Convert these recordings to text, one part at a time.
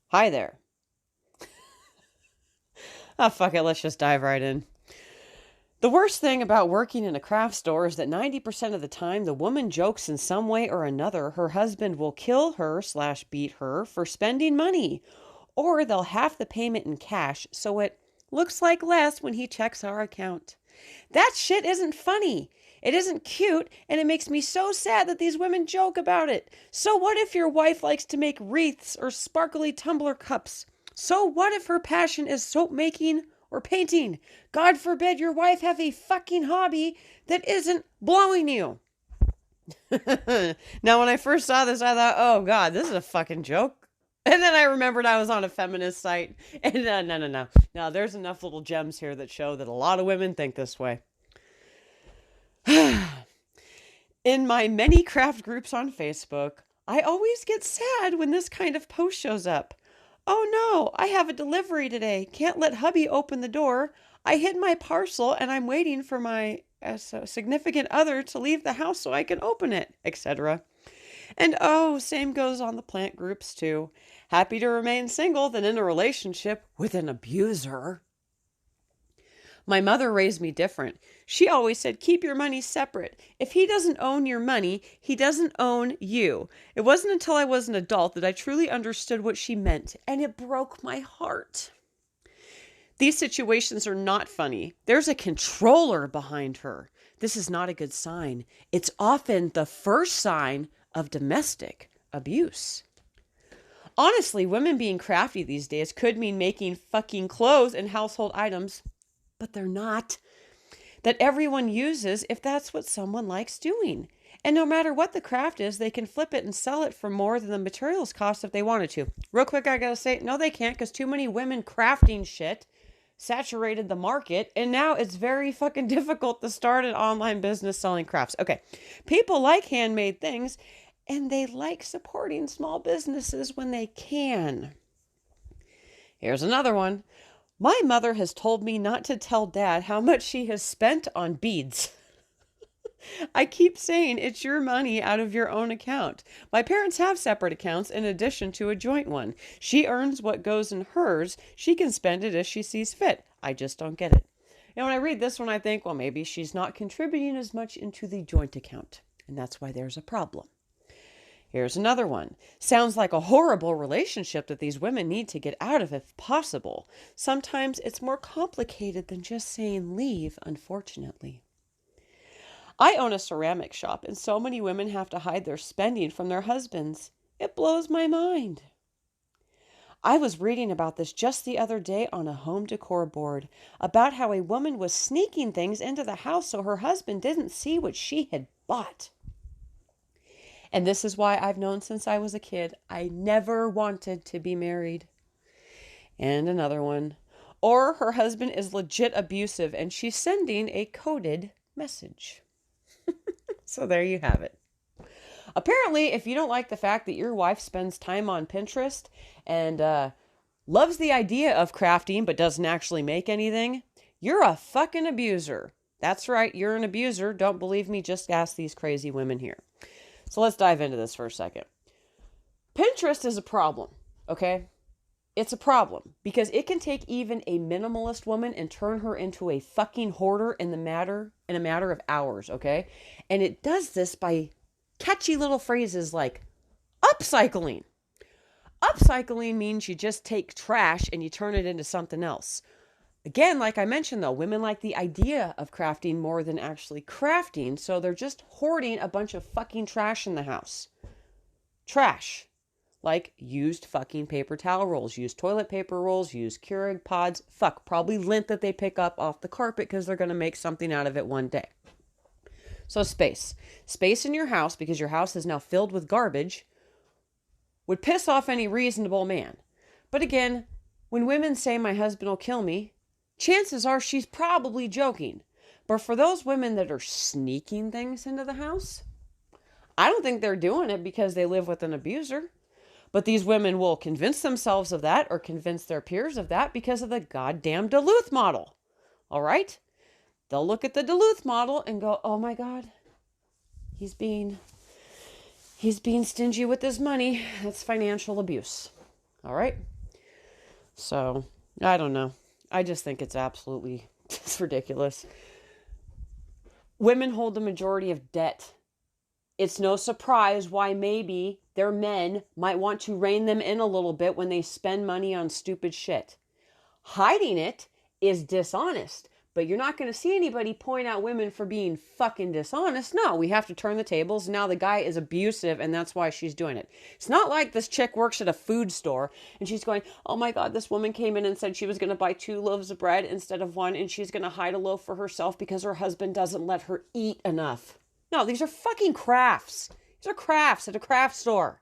Hi there. Oh, fuck it. Let's just dive right in. The worst thing about working in a craft store is that 90% of the time the woman jokes in some way or another her husband will kill her slash beat her for spending money, or they'll half the payment in cash so it looks like less when he checks our account. That shit isn't funny. It isn't cute, and it makes me so sad that these women joke about it. So what if your wife likes to make wreaths or sparkly tumbler cups? So what if her passion is soap making or painting? God forbid your wife have a fucking hobby that isn't blowing you. Now, when I first saw this, I thought, oh God, this is a fucking joke. And then I remembered I was on a feminist site. And no. No, there's enough little gems here that show that a lot of women think this way. In my many craft groups on Facebook, I always get sad when this kind of post shows up. Oh no, I have a delivery today. Can't let hubby open the door. I hid my parcel and I'm waiting for my significant other to leave the house so I can open it, etc. And oh, same goes on the plant groups too. Happy to remain single than in a relationship with an abuser. My mother raised me different. She always said, keep your money separate. If he doesn't own your money, he doesn't own you. It wasn't until I was an adult that I truly understood what she meant, and it broke my heart. These situations are not funny. There's a controller behind her. This is not a good sign. It's often the first sign of domestic abuse. Honestly, women being crafty these days could mean making fucking clothes and household items, but they're not, that everyone uses if that's what someone likes doing. And no matter what the craft is, they can flip it and sell it for more than the materials cost if they wanted to. Real quick, I gotta say, no, they can't, because too many women crafting shit saturated the market, and now it's very fucking difficult to start an online business selling crafts. Okay, people like handmade things, and they like supporting small businesses when they can. Here's another one. My mother has told me not to tell Dad how much she has spent on beads. I keep saying it's your money out of your own account. My parents have separate accounts in addition to a joint one. She earns what goes in hers. She can spend it as she sees fit. I just don't get it. And when I read this one, I think, well, maybe she's not contributing as much into the joint account. And that's why there's a problem. Here's another one. Sounds like a horrible relationship that these women need to get out of if possible. Sometimes it's more complicated than just saying leave, unfortunately. I own a ceramic shop, and so many women have to hide their spending from their husbands. It blows my mind. I was reading about this just the other day on a home decor board, about how a woman was sneaking things into the house so her husband didn't see what she had bought. And this is why I've known since I was a kid, I never wanted to be married. And another one. Or her husband is legit abusive and she's sending a coded message. So there you have it. Apparently, if you don't like the fact that your wife spends time on Pinterest and loves the idea of crafting but doesn't actually make anything, you're a fucking abuser. That's right, you're an abuser. Don't believe me? Just ask these crazy women here. So let's dive into this for a second. Pinterest is a problem, okay? It's a problem because it can take even a minimalist woman and turn her into a fucking hoarder in a matter of hours, okay? And it does this by catchy little phrases like upcycling. Upcycling means you just take trash and you turn it into something else. Again, like I mentioned though, women like the idea of crafting more than actually crafting, so they're just hoarding a bunch of fucking trash in the house. Trash. Like used fucking paper towel rolls, used toilet paper rolls, used Keurig pods, probably lint that they pick up off the carpet because they're going to make something out of it one day. So space. Space in your house, because your house is now filled with garbage, would piss off any reasonable man. But again, when women say my husband will kill me, chances are she's probably joking. But for those women that are sneaking things into the house, I don't think they're doing it because they live with an abuser. But these women will convince themselves of that or convince their peers of that because of the goddamn Duluth model. All right? They'll look at the Duluth model and go, oh my God, he's being stingy with his money. That's financial abuse. All right? So, I don't know. I just think it's absolutely it's ridiculous. Women hold the majority of debt. It's no surprise why maybe their men might want to rein them in a little bit when they spend money on stupid shit. Hiding it is dishonest, but you're not going to see anybody point out women for being fucking dishonest. No, we have to turn the tables. Now the guy is abusive and that's why she's doing it. It's not like this chick works at a food store and she's going, oh my God, this woman came in and said she was going to buy 2 loaves of bread instead of 1 and she's going to hide a loaf for herself because her husband doesn't let her eat enough. No, these are fucking crafts. These are crafts at a craft store.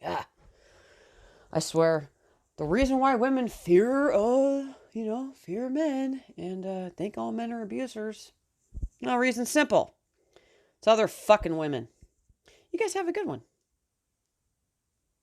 Yeah. I swear, the reason why women fear men and think all men are abusers. No, reason simple. It's other fucking women. You guys have a good one.